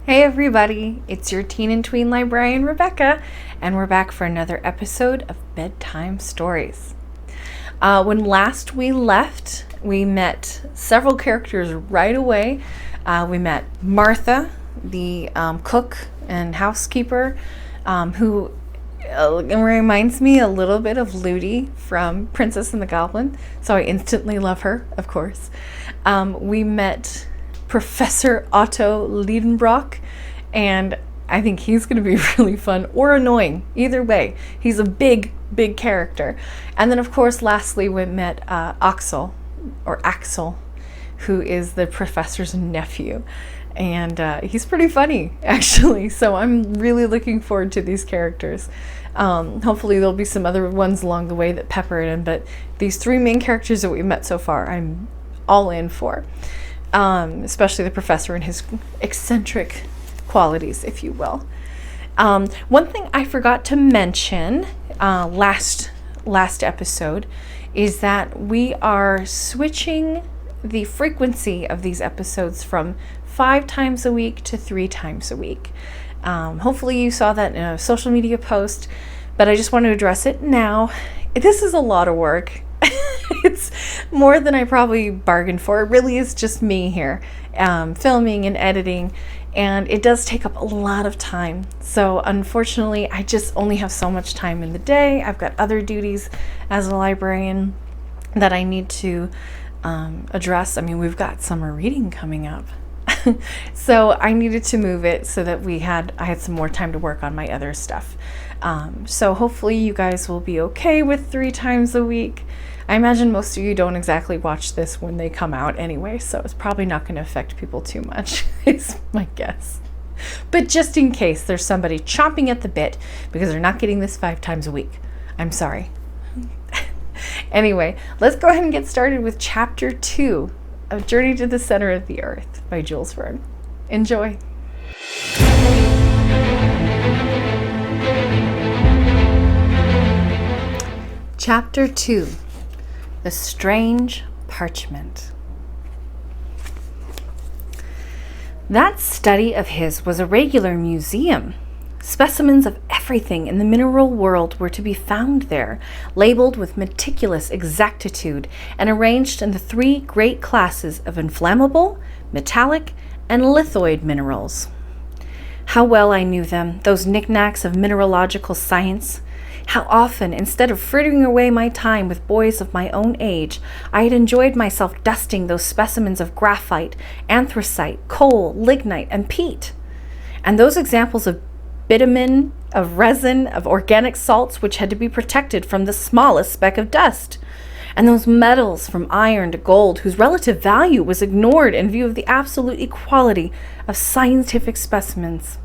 Hey everybody, it's your teen and tween librarian Rebecca, and we're back for another episode of Bedtime Stories. When last we left, we met several characters right away. We met Martha, the cook and housekeeper, who reminds me a little bit of Ludi from Princess and the Goblin, so I instantly love her, of course. We met Professor Otto Liedenbrock, and I think he's going to be really fun or annoying. Either way, he's a big character. And then, of course, lastly, we met Axel, who is the professor's nephew. And he's pretty funny, actually. So I'm really looking forward to these characters. Hopefully there'll be some other ones along the way that pepper it in. But these three main characters that we met so far, I'm all in for. Especially the professor and his eccentric qualities, if you will. One thing I forgot to mention last episode is that we are switching the frequency of these episodes from 5 times a week to 3 times a week. Hopefully you saw that in a social media post, but I just want to address it now. This is a lot of work. It's more than I probably bargained for. It really is just me here, filming and editing, and it does take up a lot of time. So unfortunately, I just only have so much time in the day. I've got other duties as a librarian that I need to address. I mean, we've got summer reading coming up. So I needed to move it so that I had some more time to work on my other stuff. So hopefully you guys will be okay with 3 times a week. I imagine most of you don't exactly watch this when they come out anyway, so it's probably not going to affect people too much, is my guess. But just in case there's somebody chomping at the bit because they're not getting this 5 times a week, I'm sorry. Anyway, let's go ahead and get started with Chapter 2 of Journey to the Center of the Earth by Jules Verne. Enjoy. Chapter 2, The Strange Parchment. That study of his was a regular museum. Specimens of everything in the mineral world were to be found there, labeled with meticulous exactitude and arranged in the 3 great classes of inflammable, metallic, and lithoid minerals. How well I knew them, those knickknacks of mineralogical science. How often, instead of frittering away my time with boys of my own age, I had enjoyed myself dusting those specimens of graphite, anthracite, coal, lignite, and peat. And those examples of bitumen, of resin, of organic salts which had to be protected from the smallest speck of dust. And those metals from iron to gold whose relative value was ignored in view of the absolute equality of scientific specimens.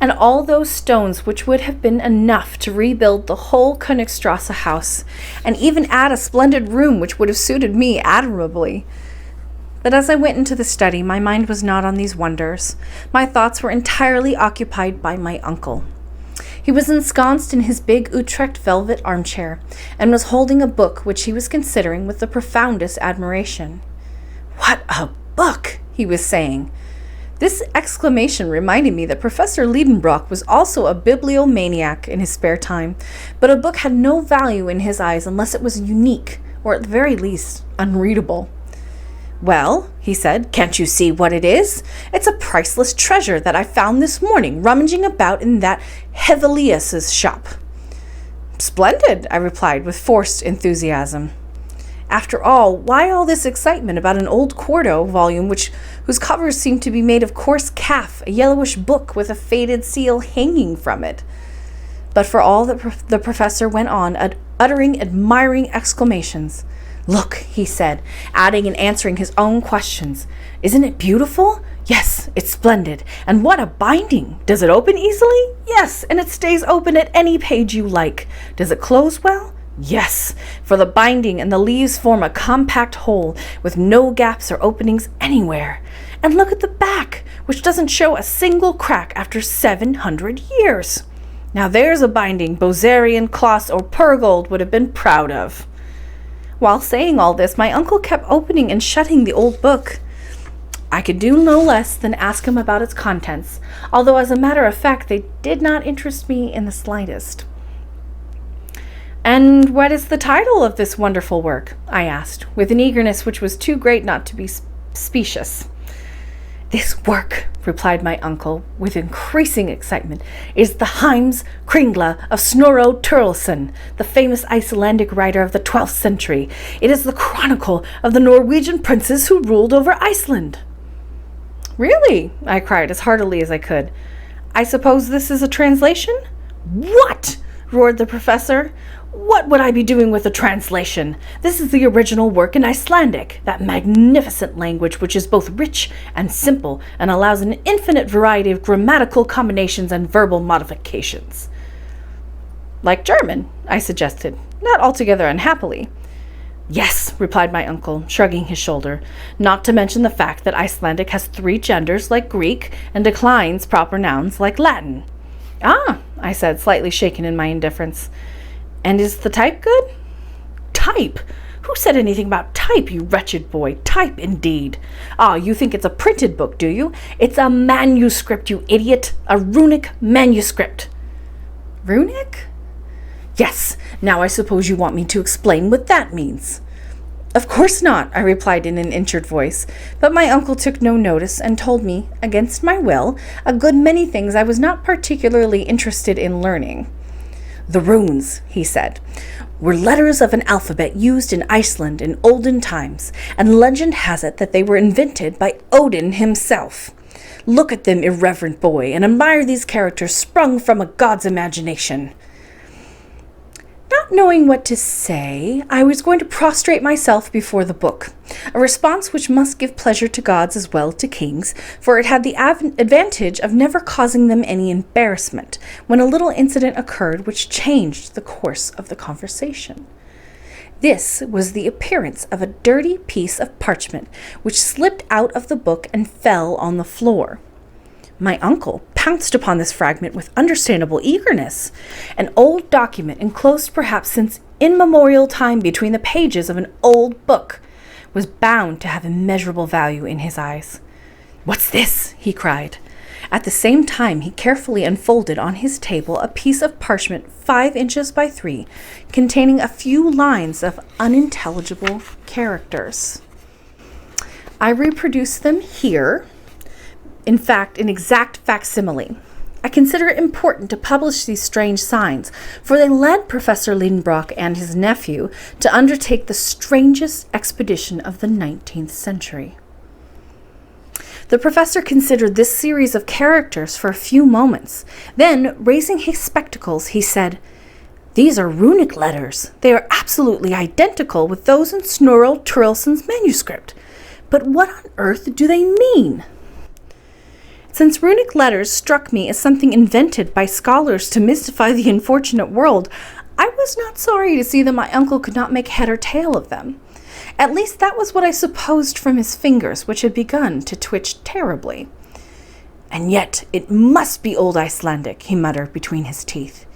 And all those stones which would have been enough to rebuild the whole Königstrasse house, and even add a splendid room which would have suited me admirably. But as I went into the study, my mind was not on these wonders. My thoughts were entirely occupied by my uncle. He was ensconced in his big Utrecht velvet armchair, and was holding a book which he was considering with the profoundest admiration. "What a book!" he was saying. This exclamation reminded me that Professor Liedenbrock was also a bibliomaniac in his spare time, but a book had no value in his eyes unless it was unique, or at the very least, unreadable. "Well," he said, "can't you see what it is? It's a priceless treasure that I found this morning rummaging about in that Hevelius's shop." "Splendid," I replied with forced enthusiasm. After all, why all this excitement about an old quarto volume whose covers seemed to be made of coarse calf, a yellowish book with a faded seal hanging from it? But for all that the professor went on, uttering admiring exclamations. "Look," he said, adding and answering his own questions. "Isn't it beautiful? Yes, it's splendid. And what a binding! Does it open easily? Yes, and it stays open at any page you like. Does it close well? Yes, for the binding and the leaves form a compact whole, with no gaps or openings anywhere. And look at the back, which doesn't show a single crack after 700 years. Now there's a binding Bozerian, Kloss, or Purgold would have been proud of." While saying all this, my uncle kept opening and shutting the old book. I could do no less than ask him about its contents, although as a matter of fact they did not interest me in the slightest. "And what is the title of this wonderful work?" I asked, with an eagerness which was too great not to be specious. "This work," replied my uncle, with increasing excitement, "is the Heims Kringla of Snorro Turleson, the famous Icelandic writer of the 12th century. It is the chronicle of the Norwegian princes who ruled over Iceland." "Really?" I cried as heartily as I could. "I suppose this is a translation?" "What?" roared the professor. "What would I be doing with a translation? This is the original work in Icelandic, that magnificent language which is both rich and simple and allows an infinite variety of grammatical combinations and verbal modifications." "Like German," I suggested, not altogether unhappily. "Yes," replied my uncle, shrugging his shoulder, "not to mention the fact that Icelandic has 3 genders like Greek and declines proper nouns like Latin." "Ah," I said, slightly shaken in my indifference. "And is the type good?" "Type? Who said anything about type, you wretched boy? Type, indeed. Ah, you think it's a printed book, do you? It's a manuscript, you idiot. A runic manuscript." "Runic?" "Yes. Now I suppose you want me to explain what that means." "Of course not," I replied in an injured voice, but my uncle took no notice and told me, against my will, a good many things I was not particularly interested in learning. "The runes," he said, "were letters of an alphabet used in Iceland in olden times, and legend has it that they were invented by Odin himself. Look at them, irreverent boy, and admire these characters sprung from a god's imagination." Not knowing what to say, I was going to prostrate myself before the book, a response which must give pleasure to gods as well to kings, for it had the advantage of never causing them any embarrassment, when a little incident occurred which changed the course of the conversation. This was the appearance of a dirty piece of parchment, which slipped out of the book and fell on the floor. My uncle pounced upon this fragment with understandable eagerness. An old document enclosed perhaps since immemorial time between the pages of an old book was bound to have immeasurable value in his eyes. "What's this?" he cried. At the same time he carefully unfolded on his table a piece of parchment 5 inches by 3, containing a few lines of unintelligible characters. I reproduce them here. In fact, an exact facsimile. I consider it important to publish these strange signs, for they led Professor Liedenbrock and his nephew to undertake the strangest expedition of the 19th century. The professor considered this series of characters for a few moments. Then, raising his spectacles, he said, "These are runic letters. They are absolutely identical with those in Snorro Turleson's manuscript. But what on earth do they mean?" Since runic letters struck me as something invented by scholars to mystify the unfortunate world, I was not sorry to see that my uncle could not make head or tail of them. At least that was what I supposed from his fingers, which had begun to twitch terribly. "And yet it must be Old Icelandic," he muttered between his teeth.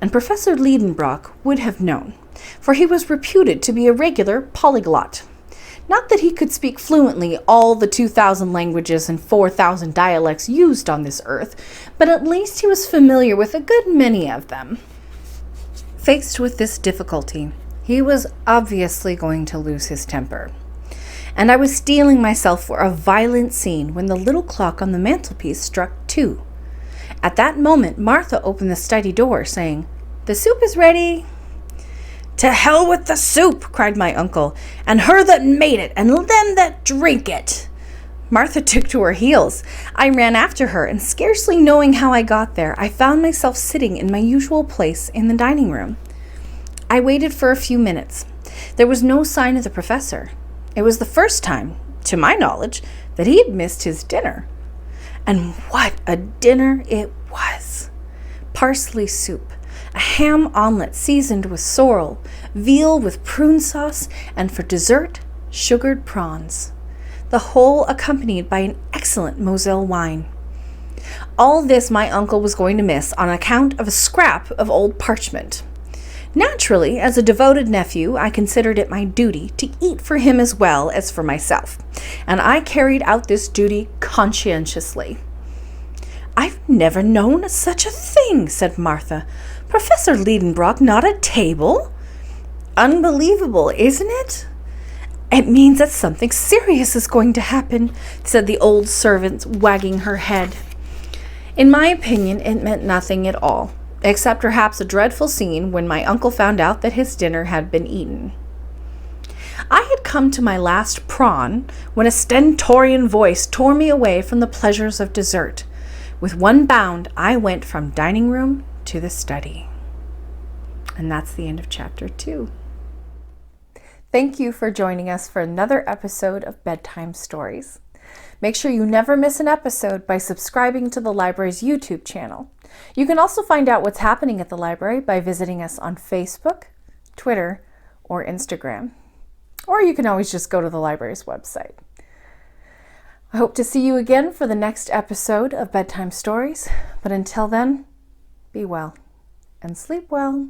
And Professor Liedenbrock would have known, for he was reputed to be a regular polyglot. Not that he could speak fluently all the 2,000 languages and 4,000 dialects used on this earth, but at least he was familiar with a good many of them. Faced with this difficulty, he was obviously going to lose his temper, and I was steeling myself for a violent scene when the little clock on the mantelpiece struck 2. At that moment, Martha opened the study door, saying, "The soup is ready." "To hell with the soup," cried my uncle, "and her that made it, and them that drink it." Martha took to her heels. I ran after her, and scarcely knowing how I got there, I found myself sitting in my usual place in the dining room. I waited for a few minutes. There was no sign of the professor. It was the first time, to my knowledge, that he had missed his dinner. And what a dinner it was! Parsley soup, a ham omelet seasoned with sorrel, veal with prune sauce, and for dessert, sugared prawns. The whole accompanied by an excellent Moselle wine. All this my uncle was going to miss on account of a scrap of old parchment. Naturally, as a devoted nephew, I considered it my duty to eat for him as well as for myself, and I carried out this duty conscientiously. "I've never known such a thing," said Martha. "Professor Liedenbrock not at table? Unbelievable, isn't it?" "It means that something serious is going to happen," said the old servant, wagging her head. In my opinion, it meant nothing at all, except perhaps a dreadful scene when my uncle found out that his dinner had been eaten. I had come to my last prawn when a stentorian voice tore me away from the pleasures of dessert. With one bound, I went from dining room to the study. And that's the end of chapter 2. Thank you for joining us for another episode of Bedtime Stories. Make sure you never miss an episode by subscribing to the library's YouTube channel. You can also find out what's happening at the library by visiting us on Facebook, Twitter, or Instagram. Or you can always just go to the library's website. I hope to see you again for the next episode of Bedtime Stories. But until then, be well and sleep well.